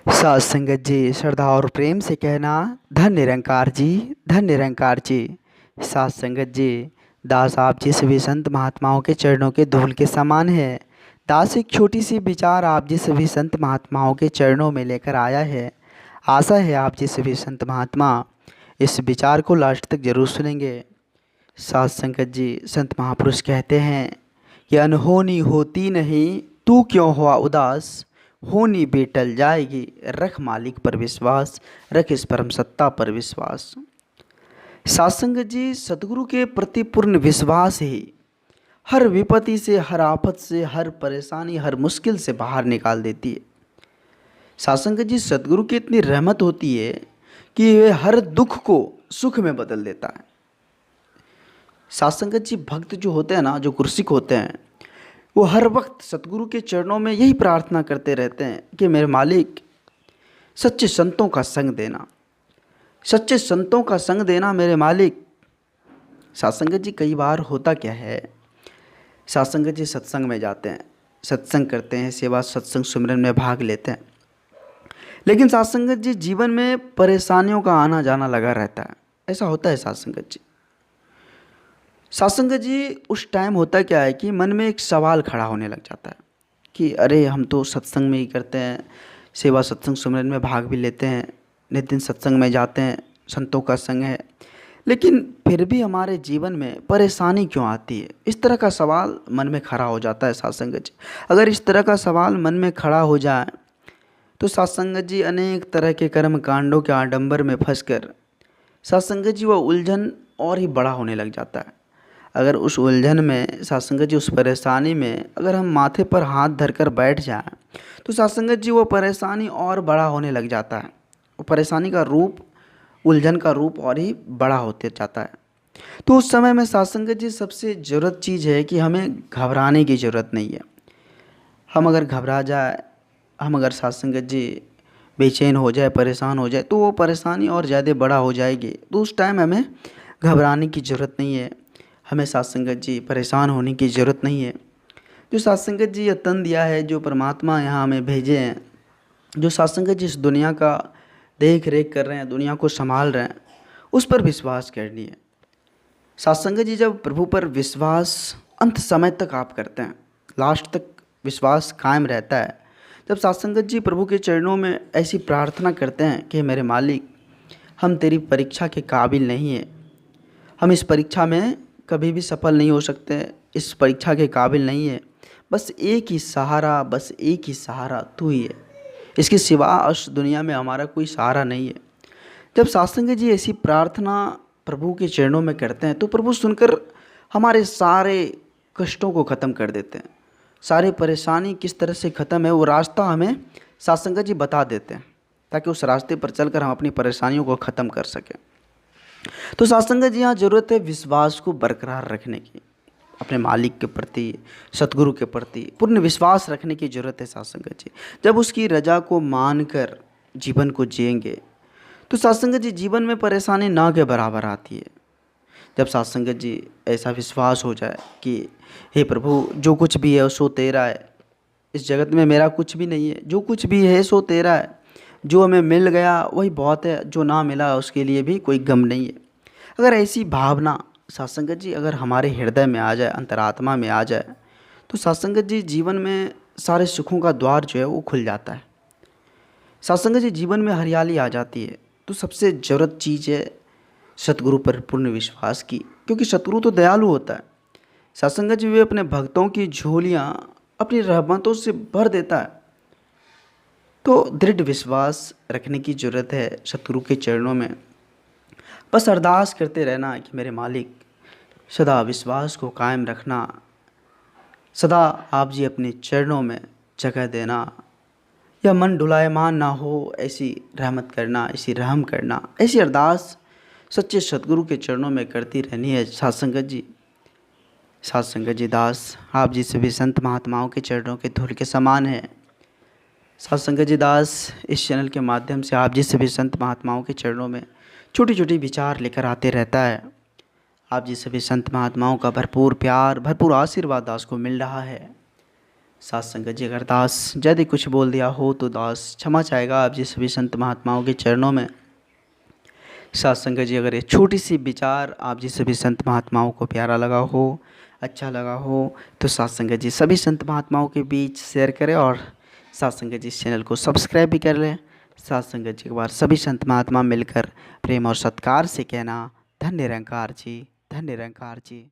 सात संगत जी श्रद्धा और प्रेम से कहना, धन निरंकार जी, धन निरंकार जी। सात संगत जी, दास आप जी सभी संत महात्माओं के चरणों के धूल के समान है। दास एक छोटी सी विचार आप जी सभी संत महात्माओं के चरणों में लेकर आया है। आशा है आप जी सभी संत महात्मा इस विचार को लास्ट तक जरूर सुनेंगे। सात संगत जी, संत महापुरुष कहते हैं कि अनहोनी होती नहीं, तू क्यों हुआ उदास। होनी भी टल जाएगी, रख मालिक पर विश्वास, रख इस परम सत्ता पर विश्वास। सात संगत जी, सतगुरु के प्रति पूर्ण विश्वास ही हर विपत्ति से, हर आफत से, हर परेशानी, हर मुश्किल से बाहर निकाल देती है। सात संगत जी, सतगुरु की इतनी रहमत होती है कि वह हर दुख को सुख में बदल देता है। सात संगत जी, भक्त जो होते हैं ना, जो गुरसिक होते हैं, वो हर वक्त सतगुरु के चरणों में यही प्रार्थना करते रहते हैं कि मेरे मालिक सच्चे संतों का संग देना, सच्चे संतों का संग देना मेरे मालिक। सात संगत जी, कई बार होता क्या है, सात संगत जी सत्संग में जाते हैं, सत्संग करते हैं, सेवा सत्संग सुमिरन में भाग लेते हैं, लेकिन सात संगत जी जीवन में परेशानियों का आना जाना लगा रहता है। ऐसा होता है सात संगत जी। सात संगत जी, उस टाइम होता क्या है कि मन में एक सवाल खड़ा होने लग जाता है कि अरे हम तो सत्संग में ही करते हैं, सेवा सत्संग सुमिरन में भाग भी लेते हैं, नित दिन सत्संग में जाते हैं, संतों का संग है, लेकिन फिर भी हमारे जीवन में परेशानी क्यों आती है। इस तरह का सवाल मन में खड़ा हो जाता है सात संगत जी। अगर इस तरह का सवाल मन में खड़ा हो जाए तो सात संगत जी अनेक तरह के कर्म कांडों के आडंबर में फंसकर सात संगत जी वह उलझन और ही बड़ा होने लग जाता है। अगर उस उलझन में सात संगत जी, उस परेशानी में अगर हम माथे पर हाथ धरकर बैठ जाएं तो सात संगत जी वो परेशानी और बड़ा होने लग जाता है। वो परेशानी का रूप, उलझन का रूप और ही बड़ा होते जाता है। तो उस समय में सात संगत जी सबसे ज़रूरत चीज़ है कि हमें घबराने की ज़रूरत नहीं है। हम अगर घबरा जाए, हम अगर सात संगत जी बेचैन हो जाए, परेशान हो जाए, तो वो परेशानी और ज़्यादा बड़ा हो जाएगी। तो उस टाइम हमें घबराने की ज़रूरत नहीं है, हमें सात संगत जी परेशान होने की ज़रूरत नहीं है। जो सात संगत जी ये तन दिया है, जो परमात्मा यहाँ हमें भेजे हैं, जो सात संगत जी इस दुनिया का देख रेख कर रहे हैं, दुनिया को संभाल रहे हैं, उस पर विश्वास करनी है। सात संगत जी, जब प्रभु पर विश्वास अंत समय तक आप करते हैं, लास्ट तक विश्वास कायम रहता है, जब सात संगत जी प्रभु के चरणों में ऐसी प्रार्थना करते हैं कि मेरे मालिक हम तेरी परीक्षा के काबिल नहीं हैं, हम इस परीक्षा में कभी भी सफल नहीं हो सकते, इस परीक्षा के काबिल नहीं है, बस एक ही सहारा, बस एक ही सहारा तू ही है, इसके सिवा उस दुनिया में हमारा कोई सहारा नहीं है। जब सात संगत जी ऐसी प्रार्थना प्रभु के चरणों में करते हैं तो प्रभु सुनकर हमारे सारे कष्टों को ख़त्म कर देते हैं। सारी परेशानी किस तरह से ख़त्म है वो रास्ता हमें सात संगत जी बता देते हैं, ताकि उस रास्ते पर चलकर हम अपनी परेशानियों को ख़त्म कर सकें। तो सात संगत जी, यहाँ ज़रूरत है विश्वास को बरकरार रखने की, अपने मालिक के प्रति, सतगुरु के प्रति पूर्ण विश्वास रखने की ज़रूरत है सात संगत जी। जब उसकी रजा को मानकर जीवन को जिएंगे तो सात संगत जी जीवन में परेशानी ना के बराबर आती है। जब सात संगत जी ऐसा विश्वास हो जाए कि हे प्रभु, जो कुछ भी है सो तेरा है, इस जगत में मेरा कुछ भी नहीं है, जो कुछ भी है सो तेरा है, जो हमें मिल गया वही बहुत है, जो ना मिला उसके लिए भी कोई गम नहीं है। अगर ऐसी भावना सात संगत जी अगर हमारे हृदय में आ जाए, अंतरात्मा में आ जाए, तो सात संगत जी जीवन में सारे सुखों का द्वार जो है वो खुल जाता है। सात संगत जी जीवन में हरियाली आ जाती है। तो सबसे ज़रूरत चीज़ है सतगुरु पर पूर्ण विश्वास की, क्योंकि सतगुरु तो दयालु होता है। सात संगत जी वे अपने भक्तों की झोलियाँ अपनी रहमतों से भर देता है। तो दृढ़ विश्वास रखने की ज़रूरत है सतगुरु के चरणों में। बस अरदास करते रहना कि मेरे मालिक सदा विश्वास को कायम रखना, सदा आप जी अपने चरणों में जगह देना, या मन डुलायमान ना हो ऐसी रहमत करना, ऐसी रहम करना, ऐसी अरदास सच्चे सतगुरु के चरणों में करती रहनी है सात संगत जी। सात संगत जी, दास आप जी सभी संत महात्माओं के चरणों के धूल के समान है। सात संगत जी, दास इस चैनल के माध्यम से आप जी सभी संत महात्माओं के चरणों में छोटी छोटी विचार लेकर आते रहता है। आप जी सभी संत महात्माओं का भरपूर प्यार, भरपूर आशीर्वाद दास को मिल रहा है। साथ संगत जी, अगर दास यदि कुछ बोल दिया हो तो दास क्षमा चाहेगा आप जी सभी संत महात्माओं के चरणों में। साथ संगत जी, अगर ये छोटी सी विचार आप जी सभी संत महात्माओं को प्यारा लगा हो, अच्छा लगा हो, तो साथ संगत जी सभी संत महात्माओं के बीच शेयर करें और साथ संगत जी इस चैनल को सब्सक्राइब भी कर लें। साथ संगत जी, एक बार सभी संत महात्मा मिलकर प्रेम और सत्कार से कहना, धन्य निरंकार जी, धन्य निरंकार जी।